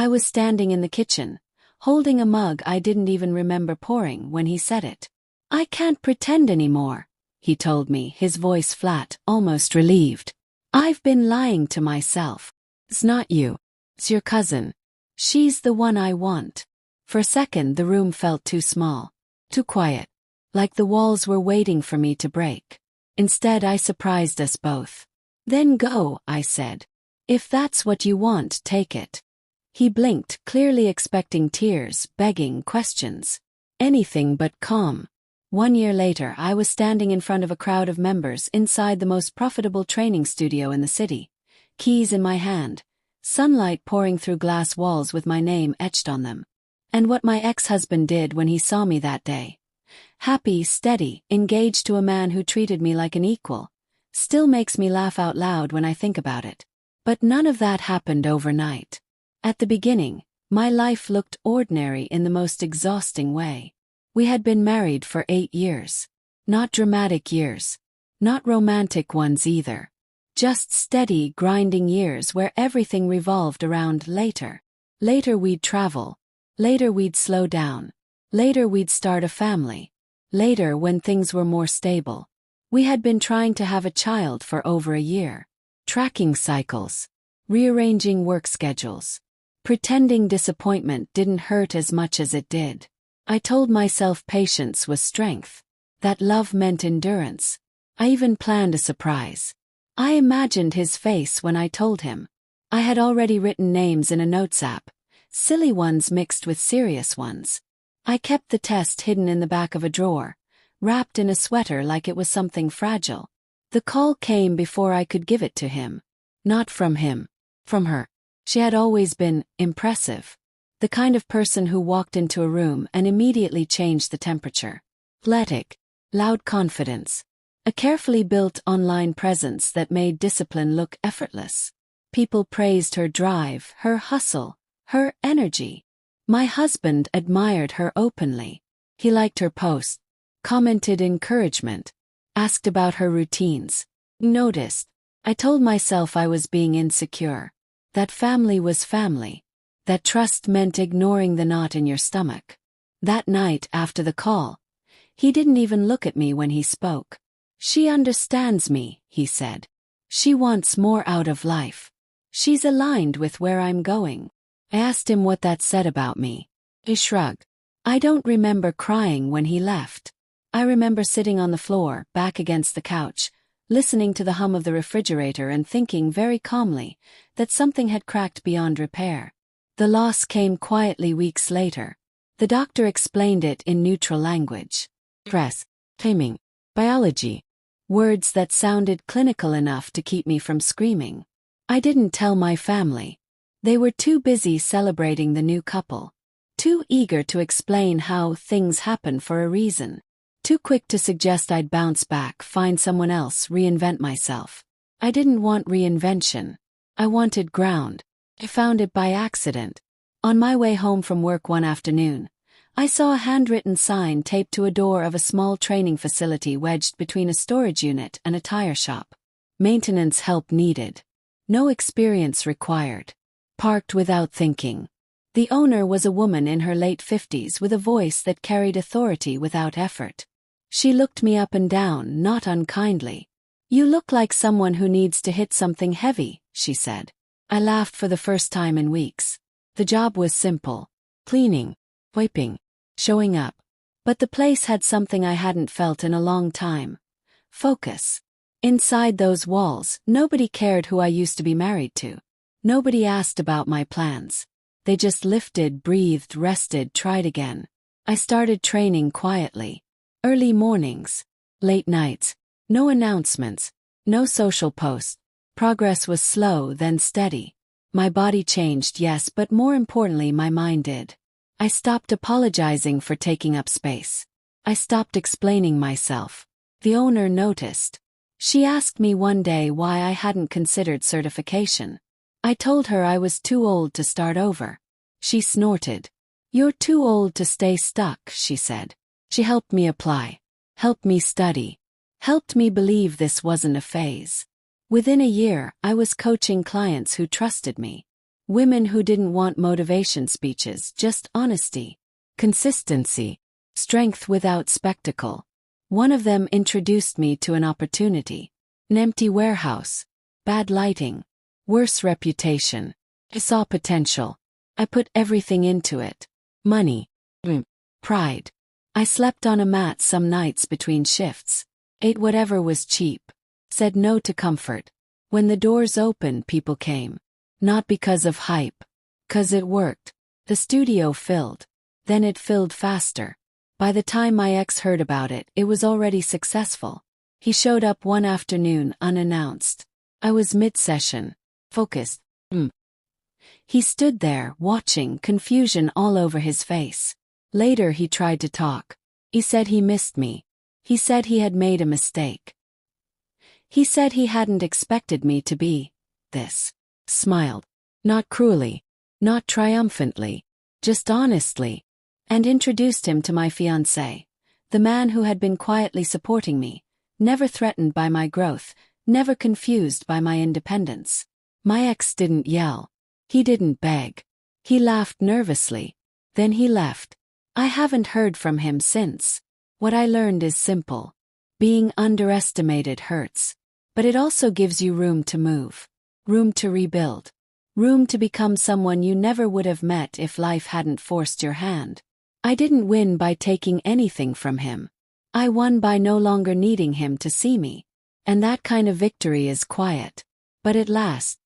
I was standing in the kitchen, holding a mug I didn't even remember pouring when he said it. "I can't pretend anymore," he told me, his voice flat, almost relieved. "I've been lying to myself. It's not you. It's your cousin. She's the one I want." For a second the room felt too small, too quiet, like the walls were waiting for me to break. Instead I surprised us both. "Then go," I said. "If that's what you want, take it." He blinked, clearly expecting tears, begging, questions. Anything but calm. 1 year later I was standing in front of a crowd of members inside the most profitable training studio in the city, keys in my hand, sunlight pouring through glass walls with my name etched on them. And what my ex-husband did when he saw me that day, happy, steady, engaged to a man who treated me like an equal, still makes me laugh out loud when I think about it. But none of that happened overnight. At the beginning, my life looked ordinary in the most exhausting way. We had been married for 8 years. Not dramatic years. Not romantic ones either. Just steady, grinding years where everything revolved around later. Later we'd travel. Later we'd slow down. Later we'd start a family. Later when things were more stable. We had been trying to have a child for over a year. Tracking cycles. Rearranging work schedules. Pretending disappointment didn't hurt as much as it did. I told myself patience was strength. That love meant endurance. I even planned a surprise. I imagined his face when I told him. I had already written names in a notes app, silly ones mixed with serious ones. I kept the test hidden in the back of a drawer, wrapped in a sweater like it was something fragile. The call came before I could give it to him. Not from him. From her. She had always been impressive. The kind of person who walked into a room and immediately changed the temperature. Athletic. Loud confidence. A carefully built online presence that made discipline look effortless. People praised her drive, her hustle, her energy. My husband admired her openly. He liked her posts, commented encouragement, asked about her routines. Noticed. I told myself I was being insecure. That family was family. That trust meant ignoring the knot in your stomach. That night after the call, he didn't even look at me when he spoke. "She understands me," he said. "She wants more out of life. She's aligned with where I'm going." I asked him what that said about me. He shrugged. I don't remember crying when he left. I remember sitting on the floor, back against the couch, listening to the hum of the refrigerator and thinking very calmly that something had cracked beyond repair. The loss came quietly weeks later. The doctor explained it in neutral language. Stress, timing, biology. Words that sounded clinical enough to keep me from screaming. I didn't tell my family. They were too busy celebrating the new couple. Too eager to explain how things happen for a reason. Too quick to suggest I'd bounce back, find someone else, reinvent myself. I didn't want reinvention. I wanted ground. I found it by accident. On my way home from work one afternoon, I saw a handwritten sign taped to a door of a small training facility wedged between a storage unit and a tire shop. Maintenance help needed. No experience required. Parked without thinking. The owner was a woman in her late 50s with a voice that carried authority without effort. She looked me up and down, not unkindly. "You look like someone who needs to hit something heavy," she said. I laughed for the first time in weeks. The job was simple. Cleaning, wiping, showing up. But the place had something I hadn't felt in a long time. Focus. Inside those walls, nobody cared who I used to be married to. Nobody asked about my plans. They just lifted, breathed, rested, tried again. I started training quietly. Early mornings. Late nights. No announcements. No social posts. Progress was slow, then steady. My body changed, yes, but more importantly my mind did. I stopped apologizing for taking up space. I stopped explaining myself. The owner noticed. She asked me one day why I hadn't considered certification. I told her I was too old to start over. She snorted. "You're too old to stay stuck," she said. She helped me apply. Helped me study. Helped me believe this wasn't a phase. Within a year, I was coaching clients who trusted me. Women who didn't want motivation speeches, just honesty, consistency, strength without spectacle. One of them introduced me to an opportunity. An empty warehouse, bad lighting, worse reputation. I saw potential. I put everything into it. Money. Pride. I slept on a mat some nights between shifts. Ate whatever was cheap. Said no to comfort. When the doors opened, people came. Not because of hype. 'Cause it worked. The studio filled. Then it filled faster. By the time my ex heard about it, it was already successful. He showed up one afternoon unannounced. I was mid-session. Focused. He stood there, watching, confusion all over his face. Later he tried to talk. He said he missed me. He said he had made a mistake. He said he hadn't expected me to be this. Smiled. Not cruelly. Not triumphantly. Just honestly. And introduced him to my fiancé. The man who had been quietly supporting me. Never threatened by my growth. Never confused by my independence. My ex didn't yell. He didn't beg. He laughed nervously. Then he left. I haven't heard from him since. What I learned is simple. Being underestimated hurts. But it also gives you room to move. Room to rebuild. Room to become someone you never would have met if life hadn't forced your hand. I didn't win by taking anything from him. I won by no longer needing him to see me. And that kind of victory is quiet. But it lasts.